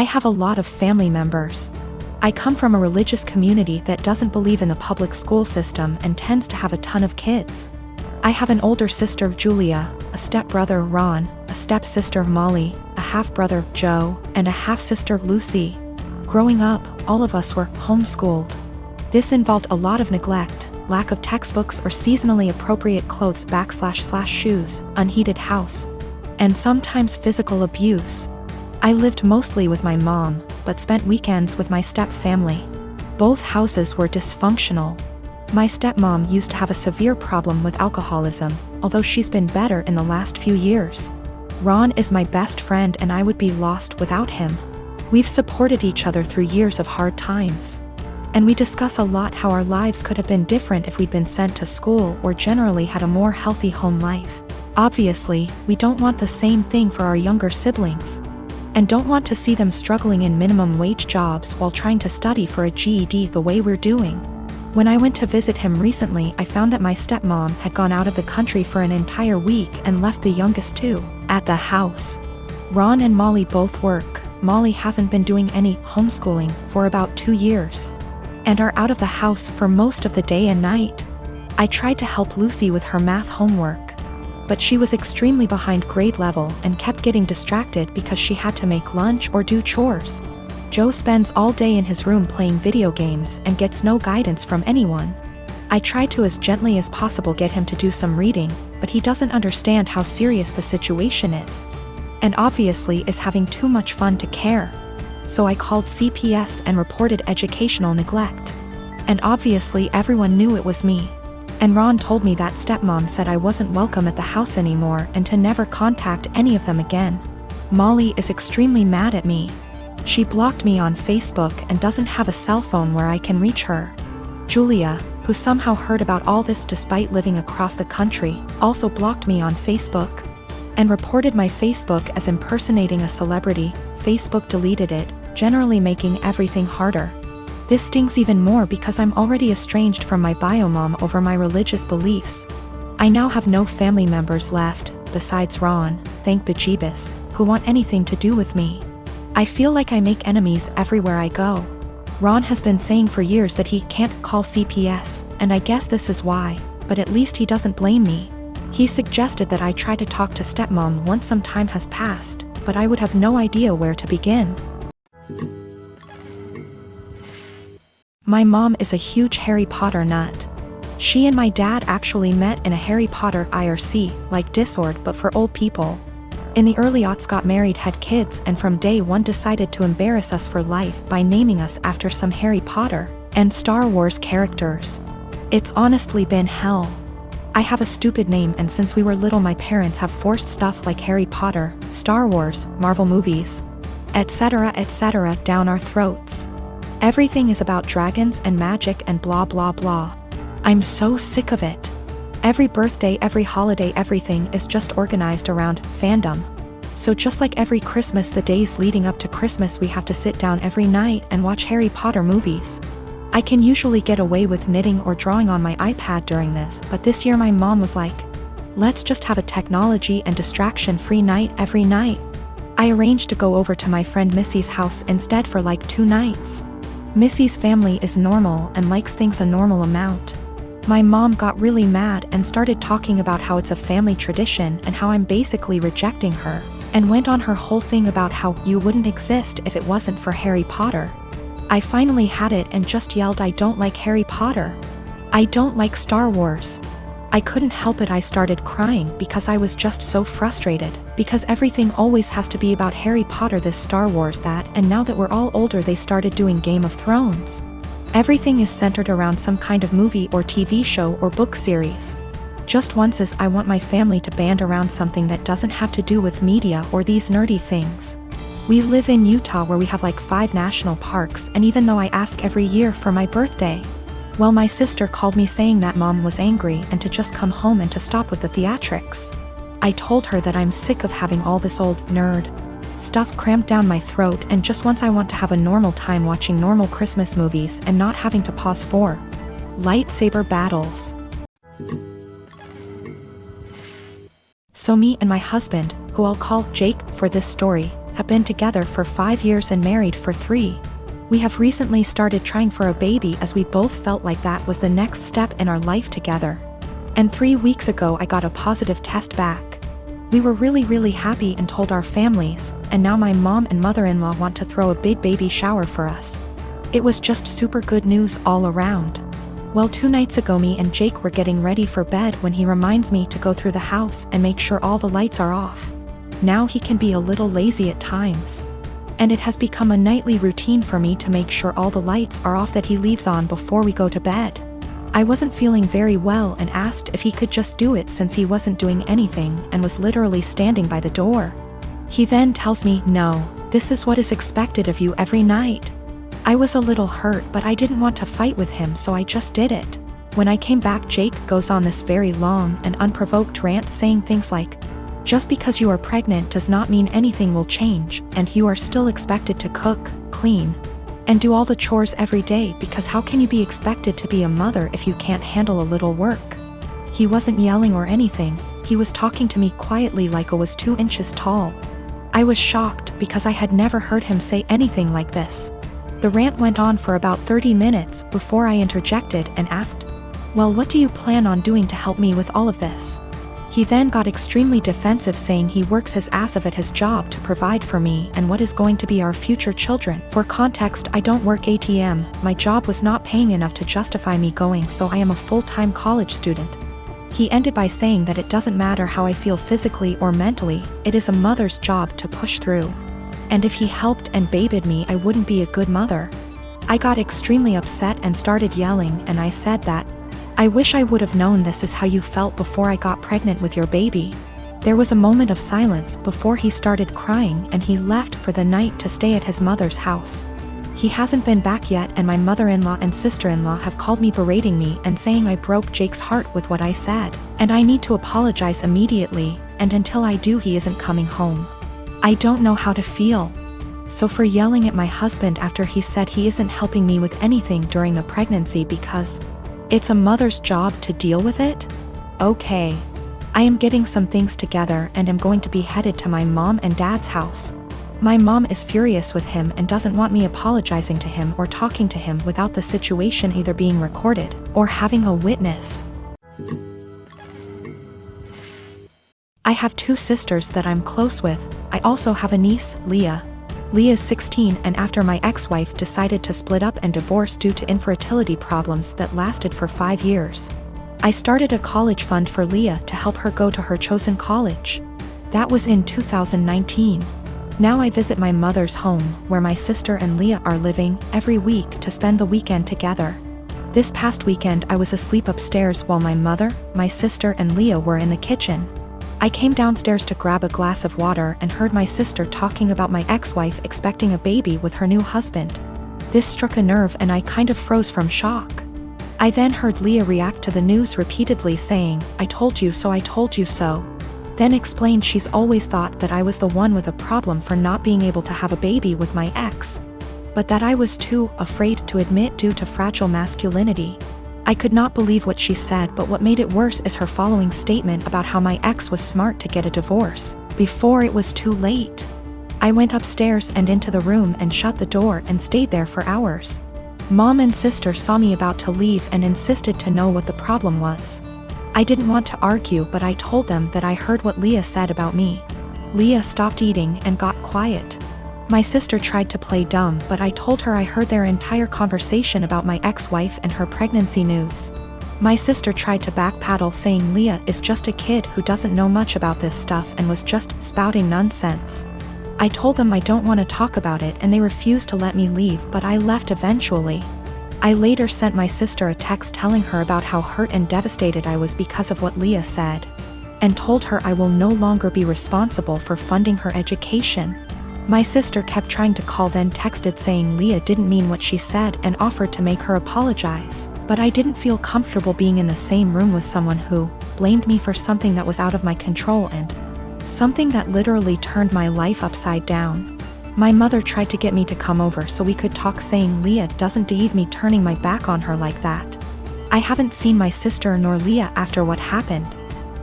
I have a lot of family members. I come from a religious community that doesn't believe in the public school system and tends to have a ton of kids. I have an older sister, Julia, a stepbrother, Ron, a stepsister, Molly, a half-brother, Joe, and a half-sister, Lucy. Growing up, all of us were homeschooled. This involved a lot of neglect, lack of textbooks or seasonally appropriate clothes / shoes, unheated house, and sometimes physical abuse. I lived mostly with my mom, but spent weekends with my step-family. Both houses were dysfunctional. My stepmom used to have a severe problem with alcoholism, although she's been better in the last few years. Ron is my best friend and I would be lost without him. We've supported each other through years of hard times. And we discuss a lot how our lives could have been different if we'd been sent to school or generally had a more healthy home life. Obviously, we don't want the same thing for our younger siblings. And don't want to see them struggling in minimum wage jobs while trying to study for a GED the way we're doing. When I went to visit him recently, I found that my stepmom had gone out of the country for an entire week and left the youngest two at the house. Ron and Molly both work. Molly hasn't been doing any homeschooling for about 2 years, and are out of the house for most of the day and night. I tried to help Lucy with her math homework, but she was extremely behind grade level and kept getting distracted because she had to make lunch or do chores. Joe spends all day in his room playing video games and gets no guidance from anyone. I tried to as gently as possible get him to do some reading, but he doesn't understand how serious the situation is, and obviously is having too much fun to care. So I called CPS and reported educational neglect. And obviously everyone knew it was me. And Ron told me that stepmom said I wasn't welcome at the house anymore and to never contact any of them again. Molly is extremely mad at me. She blocked me on Facebook and doesn't have a cell phone where I can reach her. Julia, who somehow heard about all this despite living across the country, also blocked me on Facebook and reported my Facebook as impersonating a celebrity. Facebook deleted it, generally making everything harder. This stings even more because I'm already estranged from my bio mom over my religious beliefs. I now have no family members left, besides Ron, thank bejeebus, who want anything to do with me. I feel like I make enemies everywhere I go. Ron has been saying for years that he can't call CPS, and I guess this is why, but at least he doesn't blame me. He suggested that I try to talk to stepmom once some time has passed, but I would have no idea where to begin. My mom is a huge Harry Potter nut. She and my dad actually met in a Harry Potter IRC, like Discord but for old people. In the early aughts got married, had kids, and from day one decided to embarrass us for life by naming us after some Harry Potter and Star Wars characters. It's honestly been hell. I have a stupid name, and since we were little my parents have forced stuff like Harry Potter, Star Wars, Marvel movies, etc. down our throats. Everything is about dragons and magic and blah blah blah. I'm so sick of it. Every birthday, every holiday, everything is just organized around fandom. So just like every Christmas, the days leading up to Christmas we have to sit down every night and watch Harry Potter movies. I can usually get away with knitting or drawing on my iPad during this, but this year my mom was like, let's just have a technology and distraction-free night every night. I arranged to go over to my friend Missy's house instead for like 2 nights. Missy's family is normal and likes things a normal amount. My mom got really mad and started talking about how it's a family tradition and how I'm basically rejecting her, and went on her whole thing about how you wouldn't exist if it wasn't for Harry Potter. I finally had it and just yelled, I don't like Harry Potter. I don't like Star Wars. I couldn't help it. I started crying because I was just so frustrated, because everything always has to be about Harry Potter, this, Star Wars, that, and now that we're all older they started doing Game of Thrones. Everything is centered around some kind of movie or TV show or book series. Just once I want my family to band around something that doesn't have to do with media or these nerdy things. We live in Utah where we have like 5 national parks, and even though I ask every year for my birthday, well, my sister called me saying that mom was angry and to just come home and to stop with the theatrics. I told her that I'm sick of having all this old nerd stuff cramped down my throat, and just once I want to have a normal time watching normal Christmas movies and not having to pause for lightsaber battles. So me and my husband, who I'll call Jake for this story, have been together for 5 years and married for 3. We have recently started trying for a baby as we both felt like that was the next step in our life together. And 3 weeks ago I got a positive test back. We were really happy and told our families, and now my mom and mother-in-law want to throw a big baby shower for us. It was just super good news all around. Well, 2 nights ago me and Jake were getting ready for bed when he reminds me to go through the house and make sure all the lights are off. Now he can be a little lazy at times. And it has become a nightly routine for me to make sure all the lights are off that he leaves on before we go to bed. I wasn't feeling very well and asked if he could just do it since he wasn't doing anything and was literally standing by the door. He then tells me, "No, this is what is expected of you every night." I was a little hurt, but I didn't want to fight with him, so I just did it. When I came back, Jake goes on this very long and unprovoked rant saying things like, "Just because you are pregnant does not mean anything will change, and you are still expected to cook, clean, and do all the chores every day because how can you be expected to be a mother if you can't handle a little work?" He wasn't yelling or anything, he was talking to me quietly like I was 2 inches tall. I was shocked because I had never heard him say anything like this. The rant went on for about 30 minutes before I interjected and asked, "Well, what do you plan on doing to help me with all of this?" He then got extremely defensive, saying he works his ass off at his job to provide for me and what is going to be our future children. For context, I don't work ATM, my job was not paying enough to justify me going, so I am a full-time college student. He ended by saying that it doesn't matter how I feel physically or mentally, it is a mother's job to push through. And if he helped and babied me, I wouldn't be a good mother. I got extremely upset and started yelling, and I said that, "I wish I would have known this is how you felt before I got pregnant with your baby." There was a moment of silence before he started crying and he left for the night to stay at his mother's house. He hasn't been back yet, and my mother-in-law and sister-in-law have called me berating me and saying I broke Jake's heart with what I said, and I need to apologize immediately, and until I do he isn't coming home. I don't know how to feel. So for yelling at my husband after he said he isn't helping me with anything during the pregnancy because it's a mother's job to deal with it? Okay. I am getting some things together and am going to be headed to my mom and dad's house. My mom is furious with him and doesn't want me apologizing to him or talking to him without the situation either being recorded or having a witness. I have 2 sisters that I'm close with. I also have a niece, Leah. Leah is 16, and after my ex-wife decided to split up and divorce due to infertility problems that lasted for 5 years, I started a college fund for Leah to help her go to her chosen college. That was in 2019. Now I visit my mother's home, where my sister and Leah are living, every week to spend the weekend together. This past weekend I was asleep upstairs while my mother, my sister and Leah were in the kitchen. I came downstairs to grab a glass of water and heard my sister talking about my ex-wife expecting a baby with her new husband. This struck a nerve and I kind of froze from shock. I then heard Leah react to the news repeatedly saying, "I told you so, I told you so." Then explained she's always thought that I was the one with a problem for not being able to have a baby with my ex, but that I was too afraid to admit due to fragile masculinity. I could not believe what she said, but what made it worse is her following statement about how my ex was smart to get a divorce before it was too late. I went upstairs and into the room and shut the door and stayed there for hours. Mom and sister saw me about to leave and insisted to know what the problem was. I didn't want to argue, but I told them that I heard what Leah said about me. Leah stopped eating and got quiet. My sister tried to play dumb, but I told her I heard their entire conversation about my ex-wife and her pregnancy news. My sister tried to backpedal, saying Leah is just a kid who doesn't know much about this stuff and was just spouting nonsense. I told them I don't want to talk about it and they refused to let me leave, but I left eventually. I later sent my sister a text telling her about how hurt and devastated I was because of what Leah said, and told her I will no longer be responsible for funding her education. My sister kept trying to call, then texted saying Leah didn't mean what she said and offered to make her apologize, but I didn't feel comfortable being in the same room with someone who blamed me for something that was out of my control and something that literally turned my life upside down. My mother tried to get me to come over so we could talk, saying Leah doesn't deserve me turning my back on her like that. I haven't seen my sister nor Leah after what happened,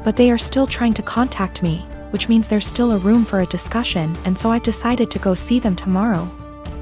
but they are still trying to contact me. which means there's still a room for a discussion, and so I've decided to go see them tomorrow.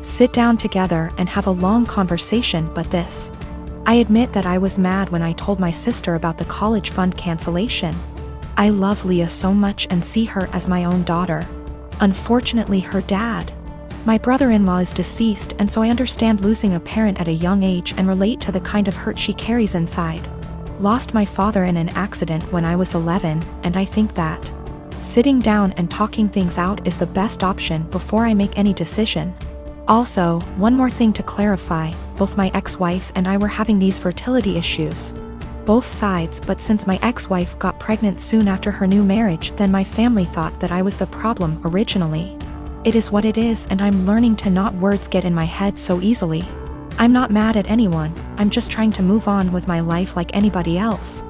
Sit down together and have a long conversation. But this. I admit that I was mad when I told my sister about the college fund cancellation. I love Leah so much and see her as my own daughter. Unfortunately, her dad, my brother-in-law, is deceased, and so I understand losing a parent at a young age and relate to the kind of hurt she carries inside. Lost my father in an accident when I was 11, and I think that sitting down and talking things out is the best option before I make any decision. Also, one more thing to clarify, both my ex-wife and I were having these fertility issues. Both sides, but since my ex-wife got pregnant soon after her new marriage, then my family thought that I was the problem originally. It is what it is, and I'm learning to not words get in my head so easily. I'm not mad at anyone, I'm just trying to move on with my life like anybody else.